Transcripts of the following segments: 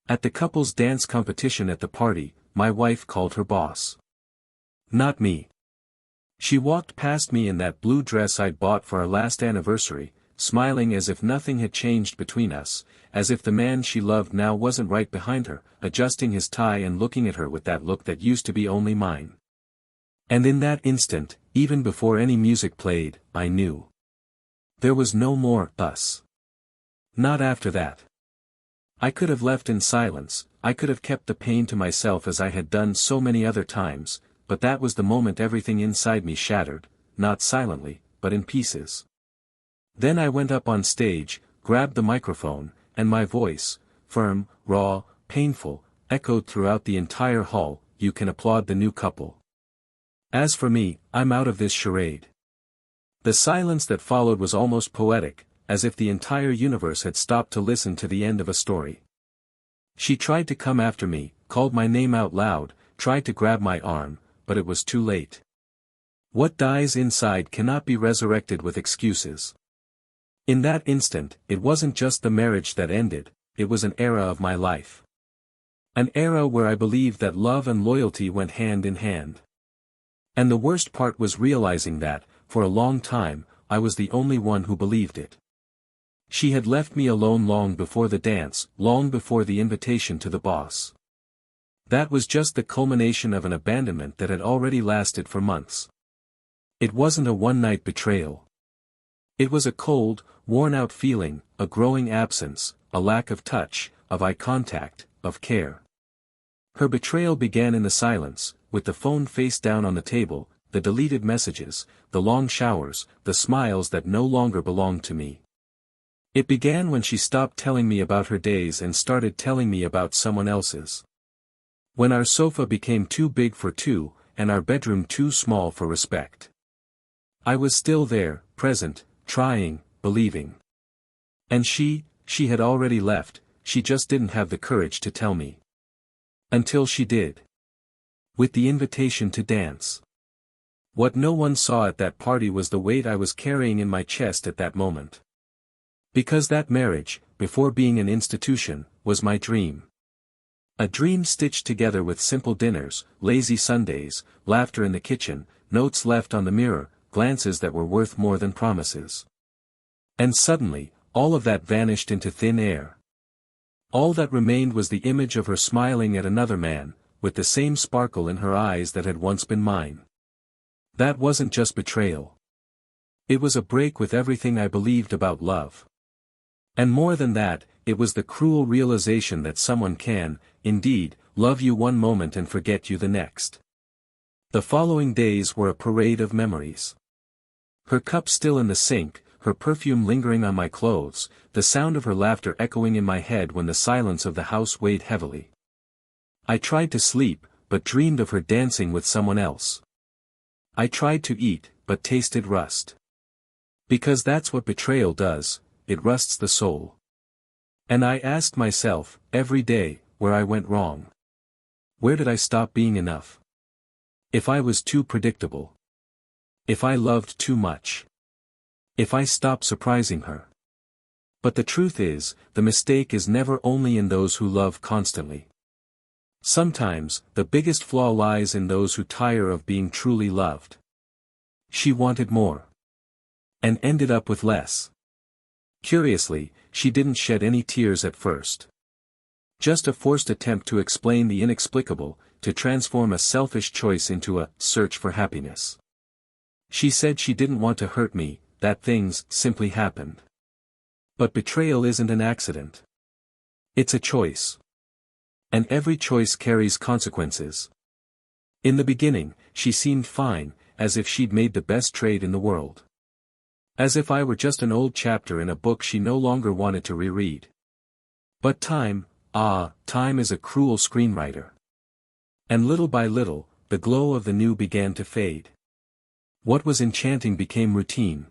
At the couple's dance competition at the party, my wife called her boss. Not me. She walked past me in that blue dress I'd bought for our last anniversary, smiling as if nothing had changed between us, as if the man she loved now wasn't right behind her, adjusting his tie and looking at her with that look that used to be only mine. And in that instant, even before any music played, I knew. There was no more us. Not after that. I could have left in silence, I could have kept the pain to myself as I had done so many other times, but that was the moment everything inside me shattered, not silently, but in pieces. Then I went up on stage, grabbed the microphone, and my voice, firm, raw, painful, echoed throughout the entire hall, "You can applaud the new couple. As for me, I'm out of this charade." The silence that followed was almost poetic, as if the entire universe had stopped to listen to the end of a story. She tried to come after me, called my name out loud, tried to grab my arm, but it was too late. What dies inside cannot be resurrected with excuses. In that instant, it wasn't just the marriage that ended, it was an era of my life. An era where I believed that love and loyalty went hand in hand. And the worst part was realizing that, for a long time, I was the only one who believed it. She had left me alone long before the dance, long before the invitation to the boss. That was just the culmination of an abandonment that had already lasted for months. It wasn't a one-night betrayal. It was a cold, worn-out feeling, a growing absence, a lack of touch, of eye contact, of care. Her betrayal began in the silence, with the phone face down on the table, the deleted messages, the long showers, the smiles that no longer belonged to me. It began when she stopped telling me about her days and started telling me about someone else's. When our sofa became too big for two, and our bedroom too small for respect. I was still there, present, trying, believing. And she had already left, she just didn't have the courage to tell me. Until she did. With the invitation to dance. What no one saw at that party was the weight I was carrying in my chest at that moment. Because that marriage, before being an institution, was my dream. A dream stitched together with simple dinners, lazy Sundays, laughter in the kitchen, notes left on the mirror, glances that were worth more than promises. And suddenly, all of that vanished into thin air. All that remained was the image of her smiling at another man, with the same sparkle in her eyes that had once been mine. That wasn't just betrayal. It was a break with everything I believed about love. And more than that, it was the cruel realization that someone can, indeed, love you one moment and forget you the next. The following days were a parade of memories. Her cup still in the sink, her perfume lingering on my clothes, the sound of her laughter echoing in my head when the silence of the house weighed heavily. I tried to sleep, but dreamed of her dancing with someone else. I tried to eat, but tasted rust. Because that's what betrayal does, it rusts the soul. And I asked myself, every day, where I went wrong. Where did I stop being enough? If I was too predictable. If I loved too much. If I stopped surprising her. But the truth is, the mistake is never only in those who love constantly. Sometimes, the biggest flaw lies in those who tire of being truly loved. She wanted more. And ended up with less. Curiously, she didn't shed any tears at first. Just a forced attempt to explain the inexplicable, to transform a selfish choice into a search for happiness. She said she didn't want to hurt me, that things simply happened. But betrayal isn't an accident. It's a choice. And every choice carries consequences. In the beginning, she seemed fine, as if she'd made the best trade in the world. As if I were just an old chapter in a book she no longer wanted to reread. But time is a cruel screenwriter. And little by little, the glow of the new began to fade. What was enchanting became routine.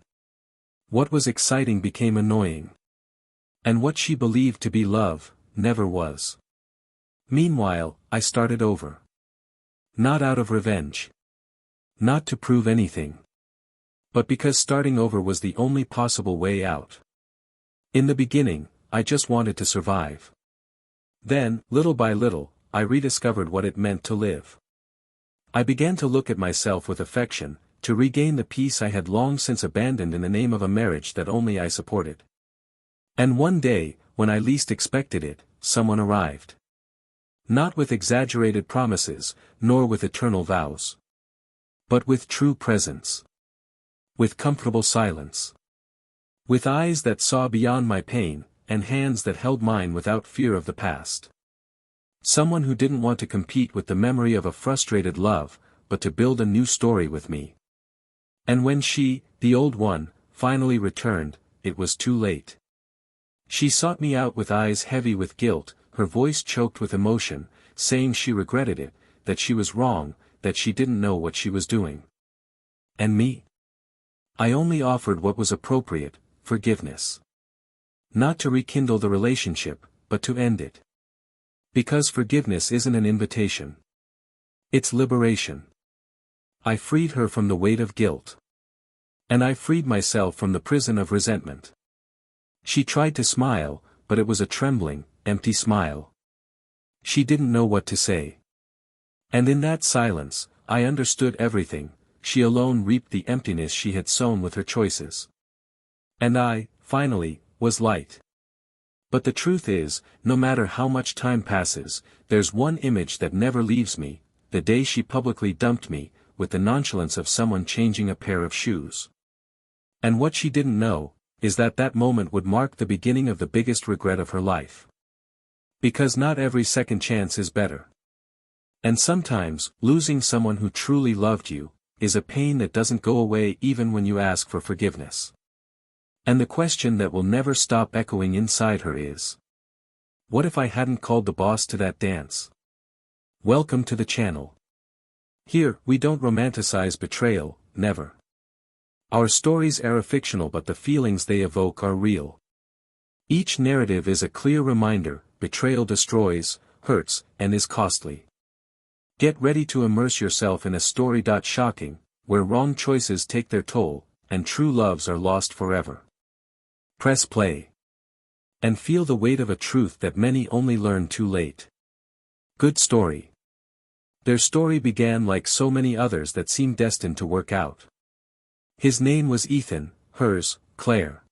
What was exciting became annoying. And what she believed to be love, never was. Meanwhile, I started over. Not out of revenge. Not to prove anything. But because starting over was the only possible way out. In the beginning, I just wanted to survive. Then, little by little, I rediscovered what it meant to live. I began to look at myself with affection, to regain the peace I had long since abandoned in the name of a marriage that only I supported. And one day, when I least expected it, someone arrived. Not with exaggerated promises, nor with eternal vows. But with true presence. With comfortable silence. With eyes that saw beyond my pain, and hands that held mine without fear of the past. Someone who didn't want to compete with the memory of a frustrated love, but to build a new story with me. And when she, the old one, finally returned, it was too late. She sought me out with eyes heavy with guilt, her voice choked with emotion, saying she regretted it, that she was wrong, that she didn't know what she was doing. And me? I only offered what was appropriate, forgiveness. Not to rekindle the relationship, but to end it. Because forgiveness isn't an invitation. It's liberation. I freed her from the weight of guilt. And I freed myself from the prison of resentment. She tried to smile, but it was a trembling, empty smile. She didn't know what to say. And in that silence, I understood everything. She alone reaped the emptiness she had sown with her choices. And I, finally, was light. But the truth is, no matter how much time passes, there's one image that never leaves me, the day she publicly dumped me, with the nonchalance of someone changing a pair of shoes. And what she didn't know, is that that moment would mark the beginning of the biggest regret of her life. Because not every second chance is better. And sometimes, losing someone who truly loved you, is a pain that doesn't go away even when you ask for forgiveness. And the question that will never stop echoing inside her is: what if I hadn't called the boss to that dance? Welcome to the channel. Here, we don't romanticize betrayal, never. Our stories are fictional, but the feelings they evoke are real. Each narrative is a clear reminder: betrayal destroys, hurts, and is costly. Get ready to immerse yourself in a story shocking, where wrong choices take their toll, and true loves are lost forever. Press play. And feel the weight of a truth that many only learn too late. Good story. Their story began like so many others that seemed destined to work out. His name was Ethan, hers, Clare.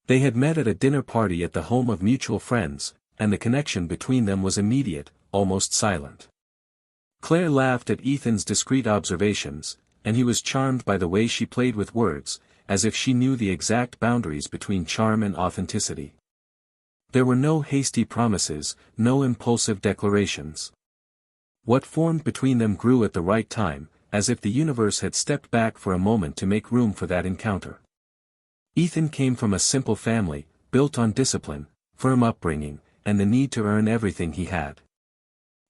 They had met at a dinner party at the home of mutual friends, and the connection between them was immediate, almost silent. Clare laughed at Ethan's discreet observations, and he was charmed by the way she played with words, as if she knew the exact boundaries between charm and authenticity. There were no hasty promises, no impulsive declarations. What formed between them grew at the right time, as if the universe had stepped back for a moment to make room for that encounter. Ethan came from a simple family, built on discipline, firm upbringing, and the need to earn everything he had.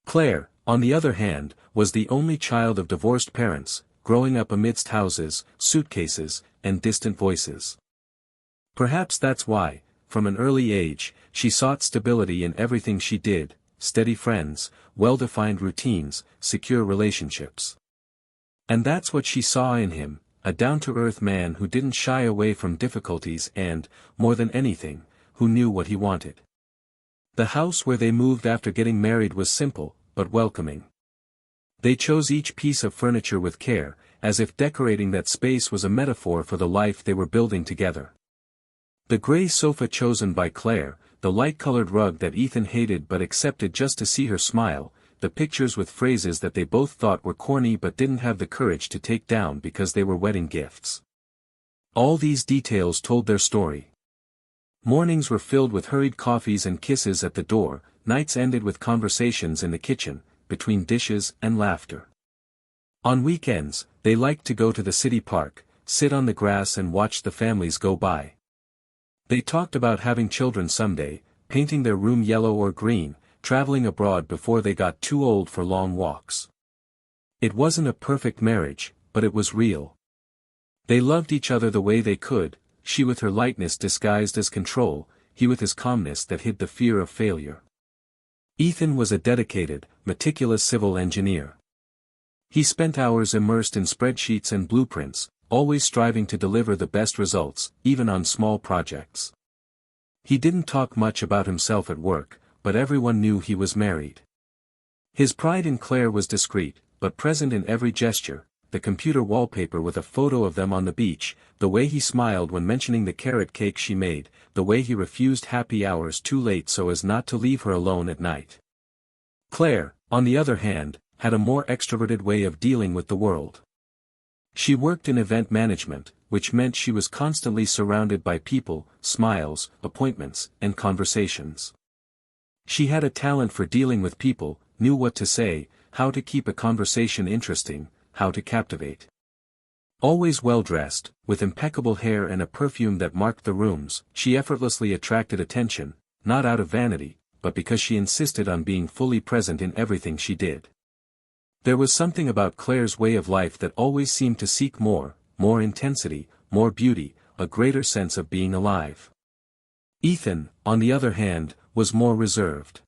Clare, on the other hand, was the only child of divorced parents, growing up amidst houses, suitcases, and distant voices. Perhaps that's why, from an early age, she sought stability in everything she did: steady friends, well-defined routines, secure relationships. And that's what she saw in him, a down-to-earth man who didn't shy away from difficulties and, more than anything, who knew what he wanted. The house where they moved after getting married was simple, but welcoming. They chose each piece of furniture with care, as if decorating that space was a metaphor for the life they were building together. The gray sofa chosen by Clare, the light-colored rug that Ethan hated but accepted just to see her smile, the pictures with phrases that they both thought were corny but didn't have the courage to take down because they were wedding gifts. All these details told their story. Mornings were filled with hurried coffees and kisses at the door, nights ended with conversations in the kitchen, between dishes and laughter. On weekends, they liked to go to the city park, sit on the grass and watch the families go by. They talked about having children someday, painting their room yellow or green, traveling abroad before they got too old for long walks. It wasn't a perfect marriage, but it was real. They loved each other the way they could, she with her lightness disguised as control, he with his calmness that hid the fear of failure. Ethan was a dedicated, meticulous civil engineer. He spent hours immersed in spreadsheets and blueprints, always striving to deliver the best results, even on small projects. He didn't talk much about himself at work, but everyone knew he was married. His pride in Clare was discreet, but present in every gesture, the computer wallpaper with a photo of them on the beach, the way he smiled when mentioning the carrot cake she made, the way he refused happy hours too late so as not to leave her alone at night. Clare, on the other hand, had a more extroverted way of dealing with the world. She worked in event management, which meant she was constantly surrounded by people, smiles, appointments, and conversations. She had a talent for dealing with people, knew what to say, how to keep a conversation interesting, how to captivate. Always well-dressed, with impeccable hair and a perfume that marked the rooms, she effortlessly attracted attention, not out of vanity, but because she insisted on being fully present in everything she did. There was something about Clare's way of life that always seemed to seek more intensity, more beauty, a greater sense of being alive. Ethan, on the other hand, was more reserved.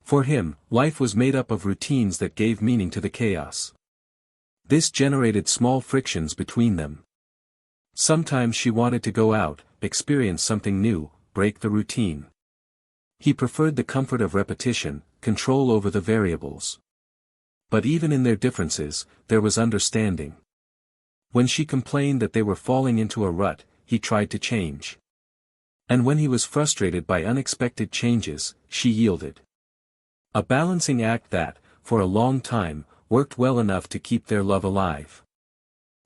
For him, life was made up of routines that gave meaning to the chaos. This generated small frictions between them. Sometimes she wanted to go out, experience something new, break the routine. He preferred the comfort of repetition, control over the variables. But even in their differences, there was understanding. When she complained that they were falling into a rut, he tried to change. And when he was frustrated by unexpected changes, she yielded. A balancing act that, for a long time, worked well enough to keep their love alive.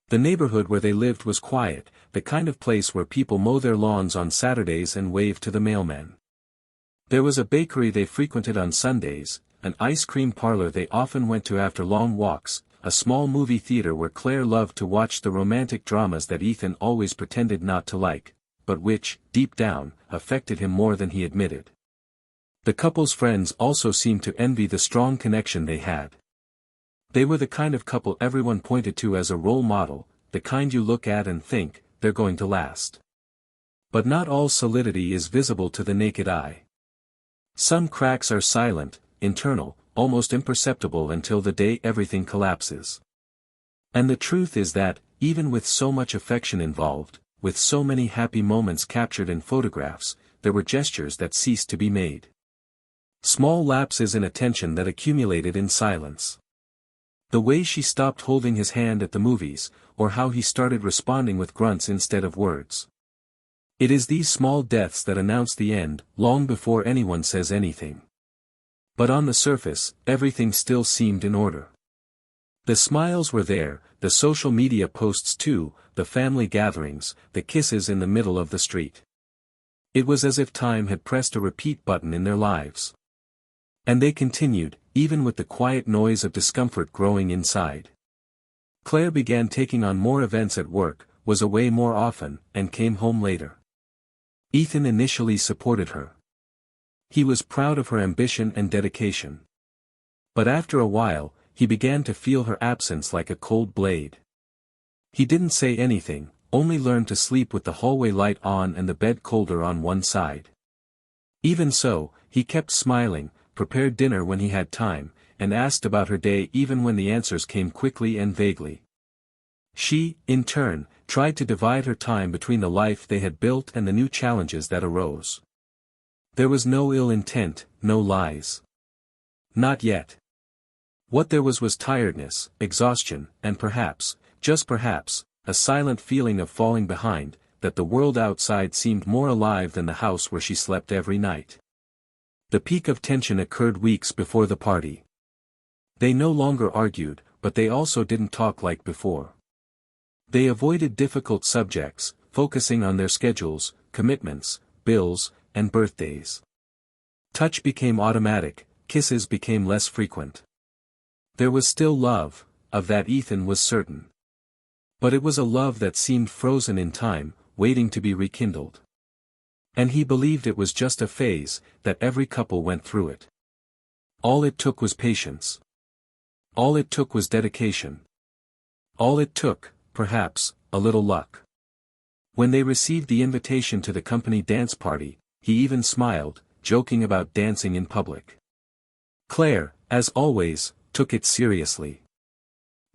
The neighborhood where they lived was quiet, the kind of place where people mow their lawns on Saturdays and wave to the mailman. There was a bakery they frequented on Sundays, an ice cream parlor they often went to after long walks, a small movie theater where Clare loved to watch the romantic dramas that Ethan always pretended not to like, but which, deep down, affected him more than he admitted. The couple's friends also seemed to envy the strong connection they had. They were the kind of couple everyone pointed to as a role model, the kind you look at and think, they're going to last. But not all solidity is visible to the naked eye. Some cracks are silent, internal, almost imperceptible until the day everything collapses. And the truth is that, even with so much affection involved, with so many happy moments captured in photographs, there were gestures that ceased to be made. Small lapses in attention that accumulated in silence. The way she stopped holding his hand at the movies, or how he started responding with grunts instead of words. It is these small deaths that announce the end, long before anyone says anything. But on the surface, everything still seemed in order. The smiles were there, the social media posts too, the family gatherings, the kisses in the middle of the street. It was as if time had pressed a repeat button in their lives. And they continued, even with the quiet noise of discomfort growing inside. Clare began taking on more events at work, was away more often, and came home later. Ethan initially supported her. He was proud of her ambition and dedication. But after a while, he began to feel her absence like a cold blade. He didn't say anything, only learned to sleep with the hallway light on and the bed colder on one side. Even so, he kept smiling, prepared dinner when he had time, and asked about her day even when the answers came quickly and vaguely. She, in turn, tried to divide her time between the life they had built and the new challenges that arose. There was no ill intent, no lies. Not yet. What there was tiredness, exhaustion, and perhaps, just perhaps, a silent feeling of falling behind, that the world outside seemed more alive than the house where she slept every night. The peak of tension occurred weeks before the party. They no longer argued, but they also didn't talk like before. They avoided difficult subjects, focusing on their schedules, commitments, bills, and birthdays. Touch became automatic, kisses became less frequent. There was still love, of that Ethan was certain. But it was a love that seemed frozen in time, waiting to be rekindled. And he believed it was just a phase, that every couple went through it. All it took was patience. All it took was dedication. All it took, perhaps, a little luck. When they received the invitation to the company dance party, he even smiled, joking about dancing in public. Clare, as always, took it seriously.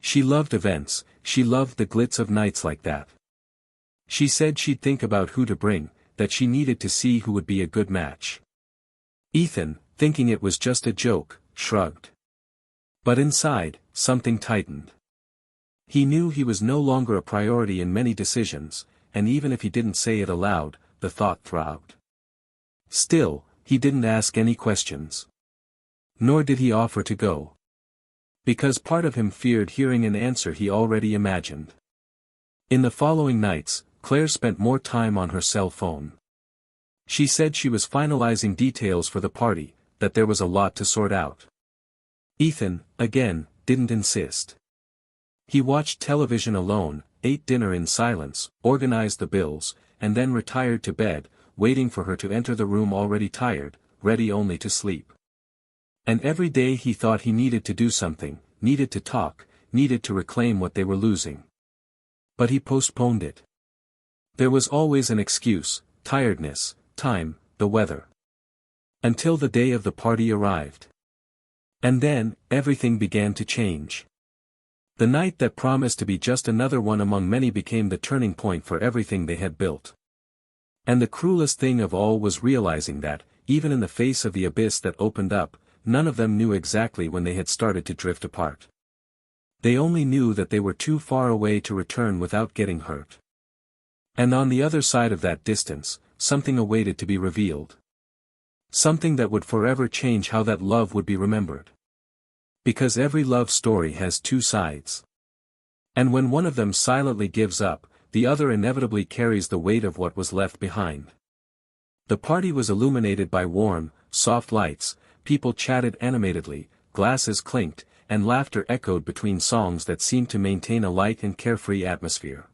She loved events, she loved the glitz of nights like that. She said she'd think about who to bring, that she needed to see who would be a good match. Ethan, thinking it was just a joke, shrugged. But inside, something tightened. He knew he was no longer a priority in many decisions, and even if he didn't say it aloud, the thought throbbed. Still, he didn't ask any questions. Nor did he offer to go. Because part of him feared hearing an answer he already imagined. In the following nights, Claire spent more time on her cell phone. She said she was finalizing details for the party, that there was a lot to sort out. Ethan, again, didn't insist. He watched television alone, ate dinner in silence, organized the bills, and then retired to bed, waiting for her to enter the room already tired, ready only to sleep. And every day he thought he needed to do something, needed to talk, needed to reclaim what they were losing. But he postponed it. There was always an excuse: tiredness, time, the weather. Until the day of the party arrived. And then, everything began to change. The night that promised to be just another one among many became the turning point for everything they had built. And the cruelest thing of all was realizing that, even in the face of the abyss that opened up, none of them knew exactly when they had started to drift apart. They only knew that they were too far away to return without getting hurt. And on the other side of that distance, something awaited to be revealed. Something that would forever change how that love would be remembered. Because every love story has two sides. And when one of them silently gives up, the other inevitably carries the weight of what was left behind. The party was illuminated by warm, soft lights, people chatted animatedly, glasses clinked, and laughter echoed between songs that seemed to maintain a light and carefree atmosphere.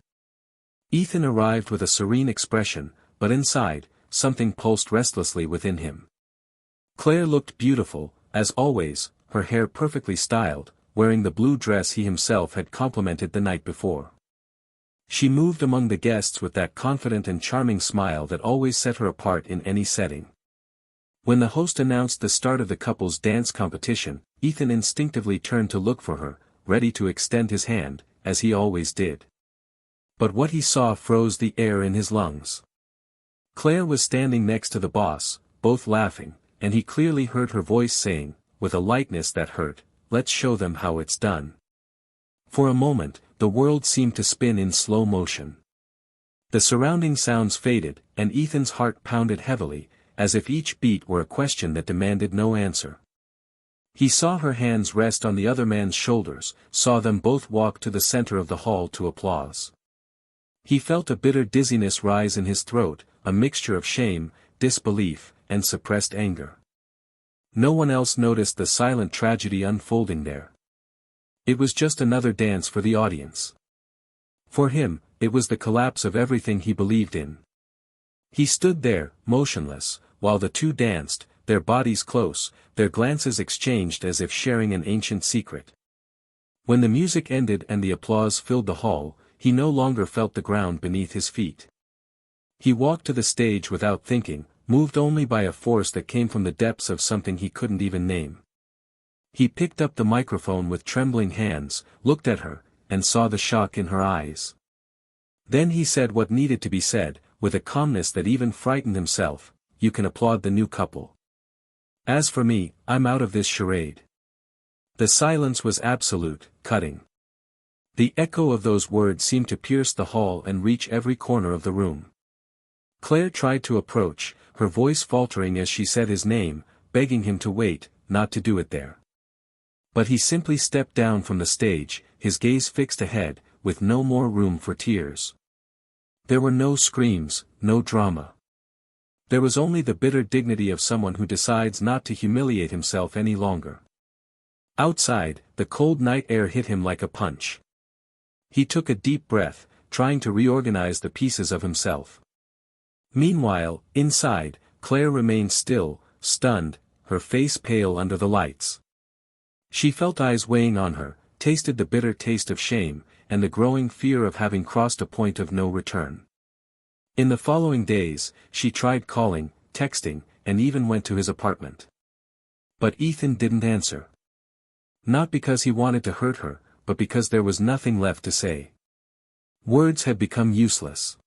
Ethan arrived with a serene expression, but inside, something pulsed restlessly within him. Claire looked beautiful, as always, her hair perfectly styled, wearing the blue dress he himself had complimented the night before. She moved among the guests with that confident and charming smile that always set her apart in any setting. When the host announced the start of the couple's dance competition, Ethan instinctively turned to look for her, ready to extend his hand, as he always did. But what he saw froze the air in his lungs. Claire was standing next to the boss, both laughing, and he clearly heard her voice saying, with a lightness that hurt, "Let's show them how it's done." For a moment, the world seemed to spin in slow motion. The surrounding sounds faded, and Ethan's heart pounded heavily, as if each beat were a question that demanded no answer. He saw her hands rest on the other man's shoulders, saw them both walk to the center of the hall to applause. He felt a bitter dizziness rise in his throat, a mixture of shame, disbelief, and suppressed anger. No one else noticed the silent tragedy unfolding there. It was just another dance for the audience. For him, it was the collapse of everything he believed in. He stood there, motionless, while the two danced, their bodies close, their glances exchanged as if sharing an ancient secret. When the music ended and the applause filled the hall, he no longer felt the ground beneath his feet. He walked to the stage without thinking, moved only by a force that came from the depths of something he couldn't even name. He picked up the microphone with trembling hands, looked at her, and saw the shock in her eyes. Then he said what needed to be said, with a calmness that even frightened himself, "You can applaud the new couple. As for me, I'm out of this charade." The silence was absolute, cutting. The echo of those words seemed to pierce the hall and reach every corner of the room. Claire tried to approach, her voice faltering as she said his name, begging him to wait, not to do it there. But he simply stepped down from the stage, his gaze fixed ahead, with no more room for tears. There were no screams, no drama. There was only the bitter dignity of someone who decides not to humiliate himself any longer. Outside, the cold night air hit him like a punch. He took a deep breath, trying to reorganize the pieces of himself. Meanwhile, inside, Claire remained still, stunned, her face pale under the lights. She felt eyes weighing on her, tasted the bitter taste of shame, and the growing fear of having crossed a point of no return. In the following days, she tried calling, texting, and even went to his apartment. But Ethan didn't answer. Not because he wanted to hurt her, but because there was nothing left to say. Words had become useless.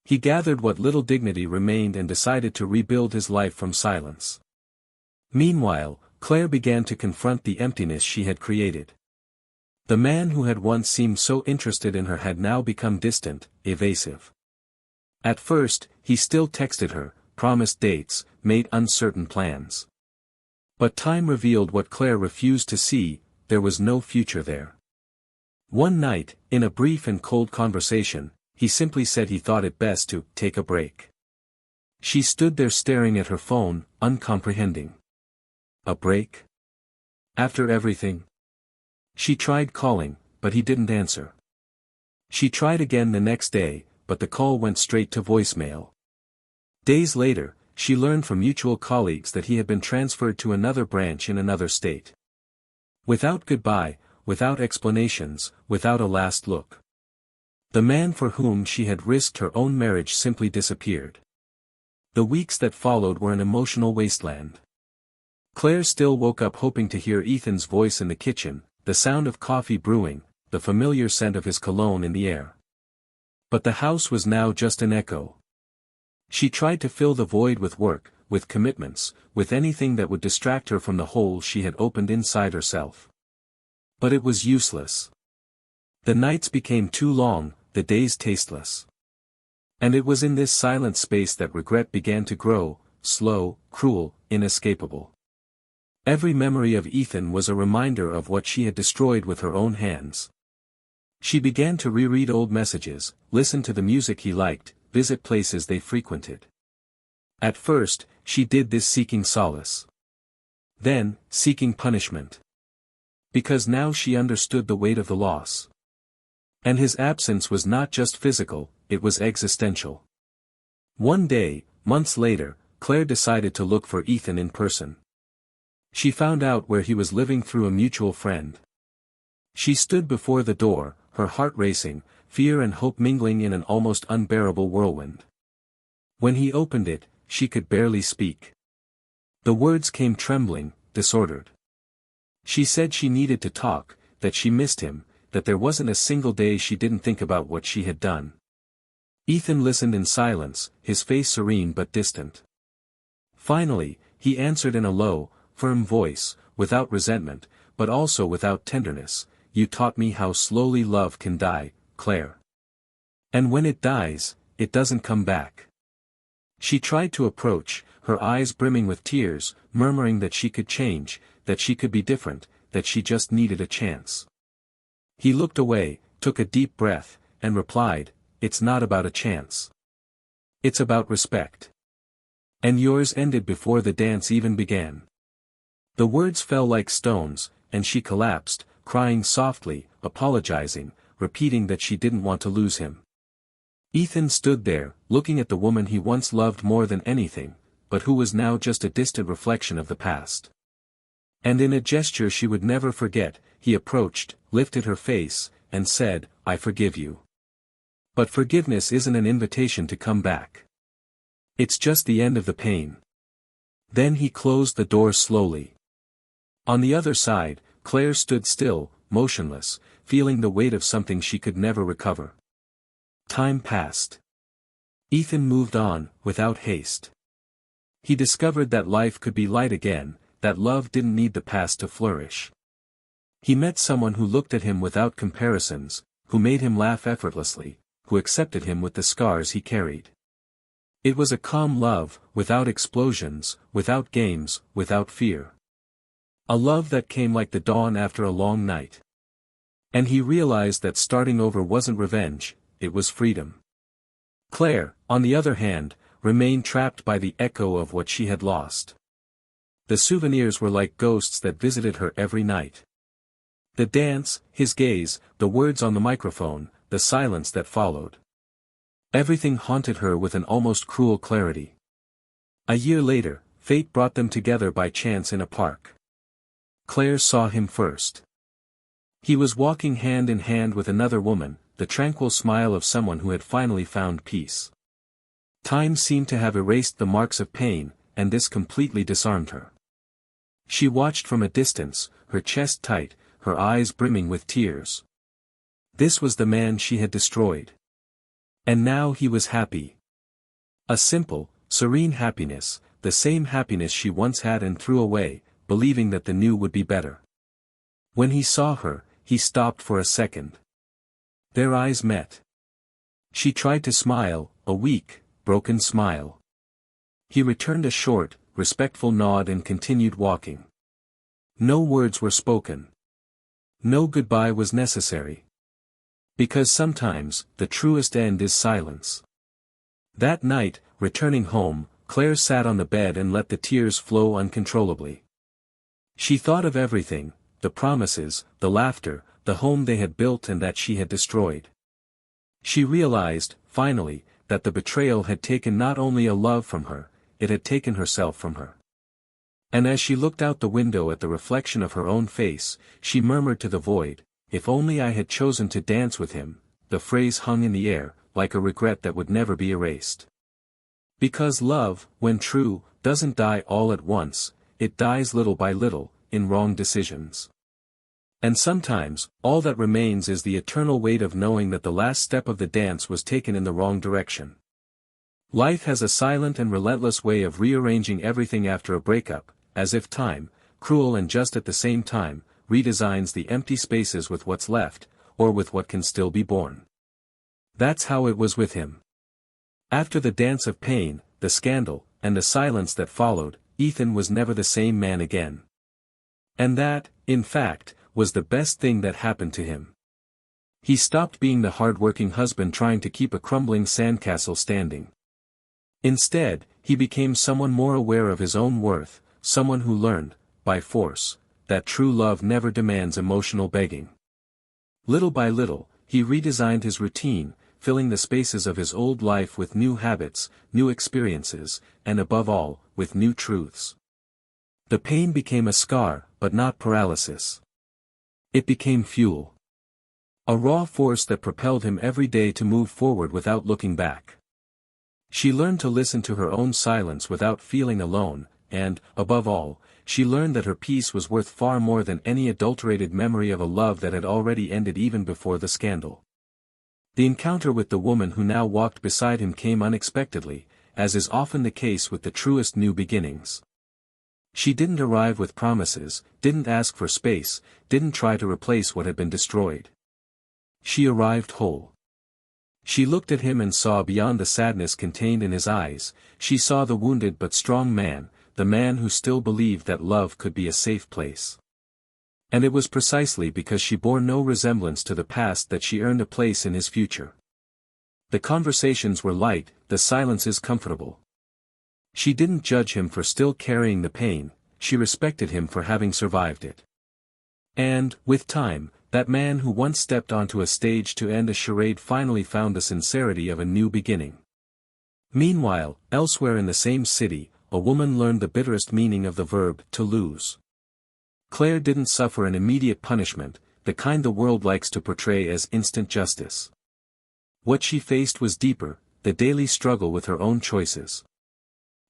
He gathered what little dignity remained and decided to rebuild his life from silence. Meanwhile, Claire began to confront the emptiness she had created. The man who had once seemed so interested in her had now become distant, evasive. At first, he still texted her, promised dates, made uncertain plans. But time revealed what Claire refused to see: there was no future there. One night, in a brief and cold conversation, he simply said he thought it best to take a break. She stood there staring at her phone, uncomprehending. A break? After everything? She tried calling, but he didn't answer. She tried again the next day, but the call went straight to voicemail. Days later, she learned from mutual colleagues that he had been transferred to another branch in another state. Without goodbye, without explanations, without a last look. The man for whom she had risked her own marriage simply disappeared. The weeks that followed were an emotional wasteland. Claire still woke up hoping to hear Ethan's voice in the kitchen, the sound of coffee brewing, the familiar scent of his cologne in the air. But the house was now just an echo. She tried to fill the void with work, with commitments, with anything that would distract her from the hole she had opened inside herself. But it was useless. The nights became too long, the days tasteless. And it was in this silent space that regret began to grow, slow, cruel, inescapable. Every memory of Ethan was a reminder of what she had destroyed with her own hands. She began to reread old messages, listen to the music he liked, visit places they frequented. At first, she did this seeking solace. Then, seeking punishment. Because now she understood the weight of the loss. And his absence was not just physical, it was existential. One day, months later, Claire decided to look for Ethan in person. She found out where he was living through a mutual friend. She stood before the door, her heart racing, fear and hope mingling in an almost unbearable whirlwind. When he opened it, she could barely speak. The words came trembling, disordered. She said she needed to talk, that she missed him, that there wasn't a single day she didn't think about what she had done. Ethan listened in silence, his face serene but distant. Finally, he answered in a low, firm voice, without resentment, but also without tenderness. "You taught me how slowly love can die, Claire. And when it dies, it doesn't come back." She tried to approach, her eyes brimming with tears, murmuring that she could change, that she could be different, that she just needed a chance. He looked away, took a deep breath, and replied, "It's not about a chance. It's about respect. And yours ended before the dance even began." The words fell like stones, and she collapsed, crying softly, apologizing, repeating that she didn't want to lose him. Ethan stood there, looking at the woman he once loved more than anything, but who was now just a distant reflection of the past. And in a gesture she would never forget, he approached, lifted her face, and said, "I forgive you. But forgiveness isn't an invitation to come back. It's just the end of the pain." Then he closed the door slowly. On the other side, Claire stood still, motionless, feeling the weight of something she could never recover. Time passed. Ethan moved on, without haste. He discovered that life could be light again, that love didn't need the past to flourish. He met someone who looked at him without comparisons, who made him laugh effortlessly, who accepted him with the scars he carried. It was a calm love, without explosions, without games, without fear. A love that came like the dawn after a long night. And he realized that starting over wasn't revenge, it was freedom. Claire, on the other hand, remained trapped by the echo of what she had lost. The souvenirs were like ghosts that visited her every night. The dance, his gaze, the words on the microphone, the silence that followed. Everything haunted her with an almost cruel clarity. A year later, fate brought them together by chance in a park. Claire saw him first. He was walking hand in hand with another woman, the tranquil smile of someone who had finally found peace. Time seemed to have erased the marks of pain, and this completely disarmed her. She watched from a distance, her chest tight, her eyes brimming with tears. This was the man she had destroyed. And now he was happy. A simple, serene happiness, the same happiness she once had and threw away, believing that the new would be better. When he saw her, he stopped for a second. Their eyes met. She tried to smile, a weak, broken smile. He returned a short, respectful nod and continued walking. No words were spoken. No goodbye was necessary. Because sometimes, the truest end is silence. That night, returning home, Clare sat on the bed and let the tears flow uncontrollably. She thought of everything, the promises, the laughter, the home they had built and that she had destroyed. She realized, finally, that the betrayal had taken not only a love from her, it had taken herself from her. And as she looked out the window at the reflection of her own face, she murmured to the void, "If only I had chosen to dance with him." The phrase hung in the air, like a regret that would never be erased. Because love, when true, doesn't die all at once, it dies little by little, in wrong decisions. And sometimes, all that remains is the eternal weight of knowing that the last step of the dance was taken in the wrong direction. Life has a silent and relentless way of rearranging everything after a breakup, as if time, cruel and just at the same time, redesigns the empty spaces with what's left, or with what can still be born. That's how it was with him. After the dance of pain, the scandal, and the silence that followed, Ethan was never the same man again. And that, in fact, was the best thing that happened to him. He stopped being the hard-working husband trying to keep a crumbling sandcastle standing. Instead, he became someone more aware of his own worth, someone who learned, by force, that true love never demands emotional begging. Little by little, he redesigned his routine, filling the spaces of his old life with new habits, new experiences, and above all, with new truths. The pain became a scar, but not paralysis. It became fuel. A raw force that propelled him every day to move forward without looking back. She learned to listen to her own silence without feeling alone, and, above all, she learned that her peace was worth far more than any adulterated memory of a love that had already ended even before the scandal. The encounter with the woman who now walked beside him came unexpectedly, as is often the case with the truest new beginnings. She didn't arrive with promises, didn't ask for space, didn't try to replace what had been destroyed. She arrived whole. She looked at him and saw beyond the sadness contained in his eyes, she saw the wounded but strong man, the man who still believed that love could be a safe place. And it was precisely because she bore no resemblance to the past that she earned a place in his future. The conversations were light, the silences comfortable. She didn't judge him for still carrying the pain, she respected him for having survived it. And, with time, that man who once stepped onto a stage to end a charade finally found the sincerity of a new beginning. Meanwhile, elsewhere in the same city, a woman learned the bitterest meaning of the verb to lose. Clare didn't suffer an immediate punishment, the kind the world likes to portray as instant justice. What she faced was deeper, the daily struggle with her own choices.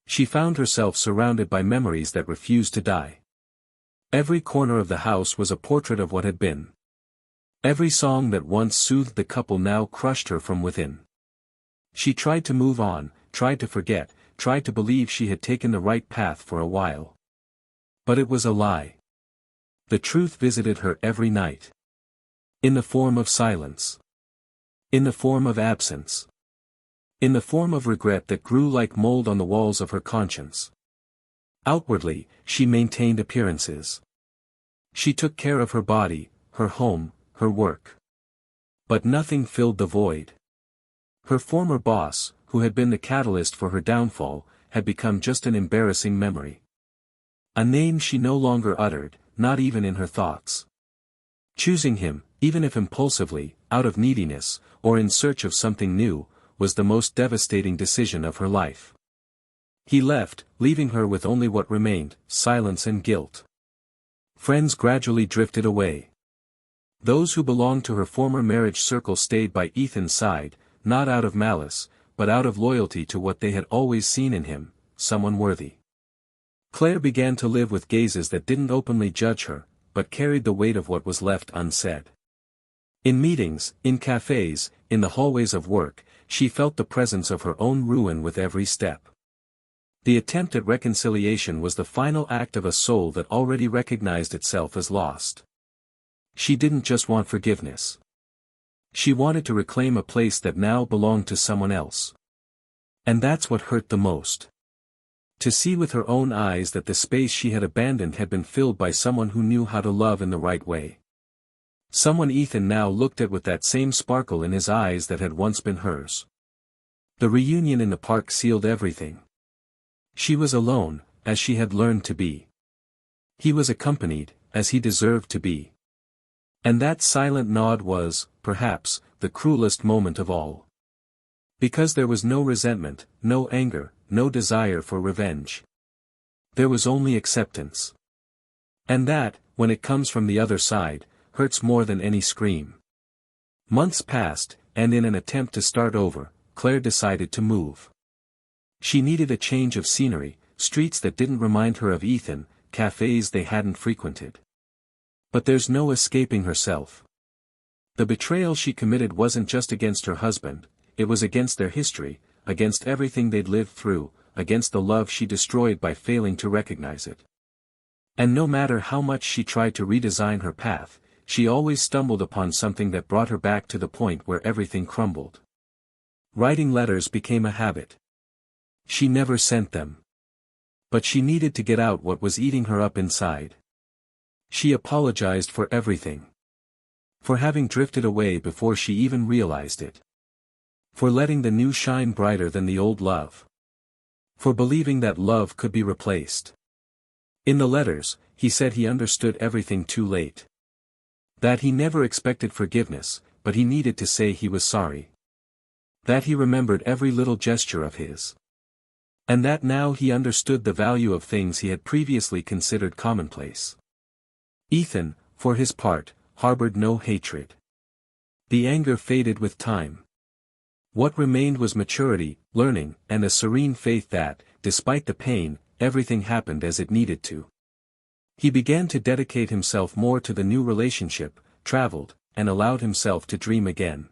She found herself surrounded by memories that refused to die. Every corner of the house was a portrait of what had been. Every song that once soothed the couple now crushed her from within. She tried to move on, tried to forget, tried to believe she had taken the right path for a while. But it was a lie. The truth visited her every night. In the form of silence. In the form of absence. In the form of regret that grew like mold on the walls of her conscience. Outwardly, she maintained appearances. She took care of her body, her home, her work. But nothing filled the void. Her former boss, who had been the catalyst for her downfall, had become just an embarrassing memory. A name she no longer uttered, not even in her thoughts. Choosing him, even if impulsively, out of neediness, or in search of something new, was the most devastating decision of her life. He left, leaving her with only what remained, silence and guilt. Friends gradually drifted away. Those who belonged to her former marriage circle stayed by Ethan's side, not out of malice, but out of loyalty to what they had always seen in him, someone worthy. Clare began to live with gazes that didn't openly judge her, but carried the weight of what was left unsaid. In meetings, in cafes, in the hallways of work, she felt the presence of her own ruin with every step. The attempt at reconciliation was the final act of a soul that already recognized itself as lost. She didn't just want forgiveness. She wanted to reclaim a place that now belonged to someone else. And that's what hurt the most. To see with her own eyes that the space she had abandoned had been filled by someone who knew how to love in the right way. Someone Ethan now looked at with that same sparkle in his eyes that had once been hers. The reunion in the park sealed everything. She was alone, as she had learned to be. He was accompanied, as he deserved to be. And that silent nod was, perhaps, the cruelest moment of all. Because there was no resentment, no anger, no desire for revenge. There was only acceptance. And that, when it comes from the other side, hurts more than any scream. Months passed, and in an attempt to start over, Claire decided to move. She needed a change of scenery, streets that didn't remind her of Ethan, cafes they hadn't frequented. But there's no escaping herself. The betrayal she committed wasn't just against her husband, it was against their history, against everything they'd lived through, against the love she destroyed by failing to recognize it. And no matter how much she tried to redesign her path, she always stumbled upon something that brought her back to the point where everything crumbled. Writing letters became a habit. She never sent them. But she needed to get out what was eating her up inside. She apologized for everything. For having drifted away before she even realized it. For letting the new shine brighter than the old love. For believing that love could be replaced. In the letters, he said he understood everything too late. That he never expected forgiveness, but he needed to say he was sorry. That he remembered every little gesture of his. And that now he understood the value of things he had previously considered commonplace. Ethan, for his part, harbored no hatred. The anger faded with time. What remained was maturity, learning, and a serene faith that, despite the pain, everything happened as it needed to. He began to dedicate himself more to the new relationship, traveled, and allowed himself to dream again.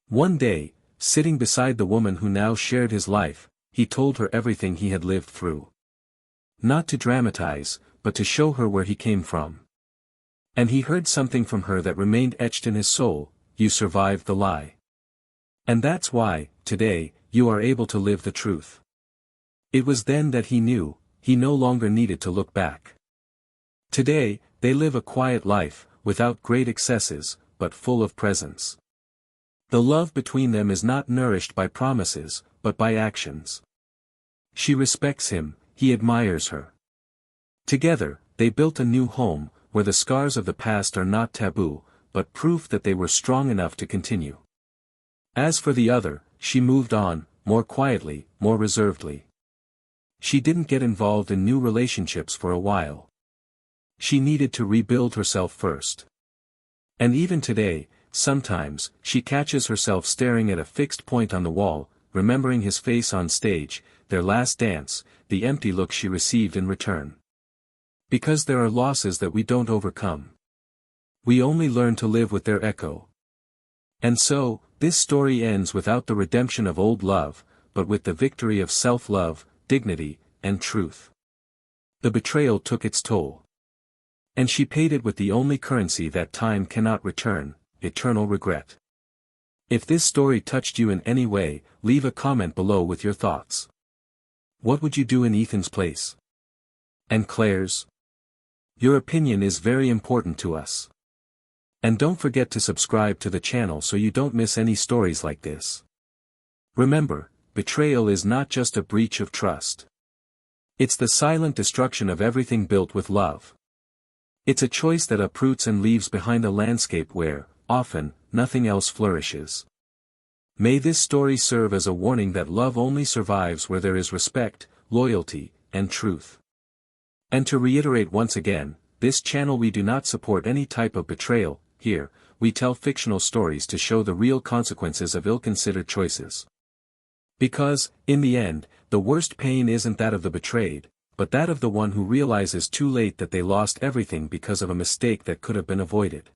One day, sitting beside the woman who now shared his life, he told her everything he had lived through. Not to dramatize, but to show her where he came from. And he heard something from her that remained etched in his soul: you survived the lie. And that's why, today, you are able to live the truth. It was then that he knew, he no longer needed to look back. Today, they live a quiet life, without great excesses, but full of presence. The love between them is not nourished by promises, but by actions. She respects him, he admires her. Together, they built a new home, where the scars of the past are not taboo, but proof that they were strong enough to continue. As for the other, she moved on, more quietly, more reservedly. She didn't get involved in new relationships for a while. She needed to rebuild herself first. And even today, sometimes, she catches herself staring at a fixed point on the wall, remembering his face on stage, their last dance, the empty look she received in return. Because there are losses that we don't overcome. We only learn to live with their echo. And so, this story ends without the redemption of old love, but with the victory of self-love, dignity, and truth. The betrayal took its toll. And she paid it with the only currency that time cannot return: eternal regret. If this story touched you in any way, leave a comment below with your thoughts. What would you do in Ethan's place? And Claire's? Your opinion is very important to us. And don't forget to subscribe to the channel so you don't miss any stories like this. Remember, betrayal is not just a breach of trust. It's the silent destruction of everything built with love. It's a choice that uproots and leaves behind a landscape where, often, nothing else flourishes. May this story serve as a warning that love only survives where there is respect, loyalty, and truth. And to reiterate once again, this channel we do not support any type of betrayal. Here, we tell fictional stories to show the real consequences of ill-considered choices. Because, in the end, the worst pain isn't that of the betrayed, but that of the one who realizes too late that they lost everything because of a mistake that could have been avoided.